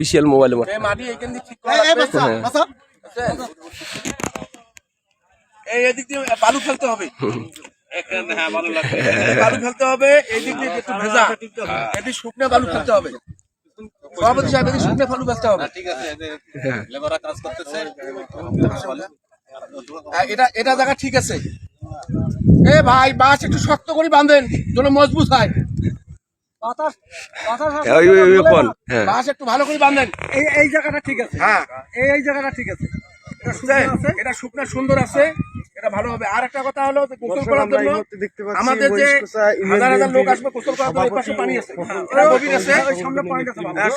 বিশাল mobile এদিক দিয়ে বালু ফেলতে হবে, বালু ফেলতে হবে, এই দিক দিয়ে একটু ভেজা, এদিক শুকনো বালু ফেলতে হবে। সভাপতি সাহেব এদিক শুকনো বালু ফেলতে হবে। ঠিক আছে, লেবাররা কাজ করতেছে, এটা জায়গা ঠিক আছে। এ ভাই বাস একটু শক্ত করে বাঁধেন যেন মজবুত হয়। বাস একটু ভালো করে বাঁধেন। এই জায়গাটা ঠিক আছে, হ্যাঁ এই জায়গাটা ঠিক আছে, এটা শুকনো সুন্দর আছে, এটা ভালো হবে। আর একটা কথা হলো গোসল করার জন্য আমাদের যে হাজার হাজার লোক আসবে গোসল করার জন্য, এই পাশে পানি আছে, গভীর আছে,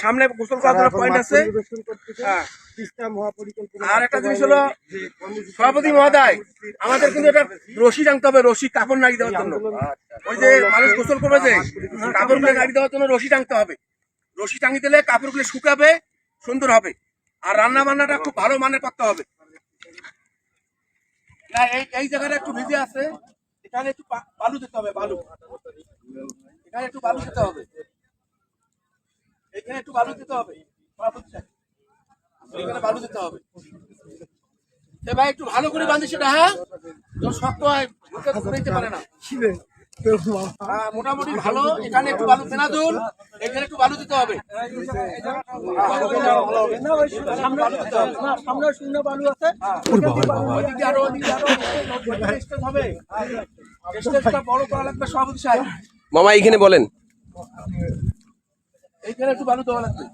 সামনে গোসল করার জন্য পয়েন্ট আছে। আর একটা জিনিস হলো সভাপতি মহোদয়, আমাদের কিন্তু এটা রশি টানতে হবে, রশি কাপড় নাড়ি দেওয়ার জন্য। ওই যে মানুষ গোসল করবে যে কাপড়গুলো নাড়ি দেওয়ার জন্য রশি টানতে হবে। রশি টাঙিয়ে দিলে কাপড়গুলো শুকাবে, সুন্দর হবে। আর রান্না বান্নাটা খুব ভালো মানের করতে হবে। না এই জায়গাটা একটু ভিজে আছে, এখানে একটু বালু দিতে হবে, বালু এখানে একটু বালু দিতে হবে, এখানে একটু বালু দিতে হবে, এখানে বালু দিতে হবে। ভাই একটু ভালো করে বাঁধি সেটা, হ্যাঁ শক্ত হয়, নিতে পারে না, মোটামুটি ভালো। এখানে একটু বালু ফেনাদুল, এখানে একটু বালু দিতে হবে। মামা এইখানে বলেন, এইখানে একটু বালু দেওয়া লাগবে।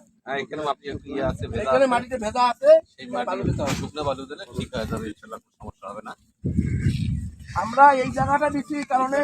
এখানে মাটিতে ভেজা আছে, শুকনো বালু দিলে ঠিক হয়ে যাবে, ইনশাআল্লাহ সমস্যা হবে না। আমরা এই জায়গাটা দিচ্ছি কারণে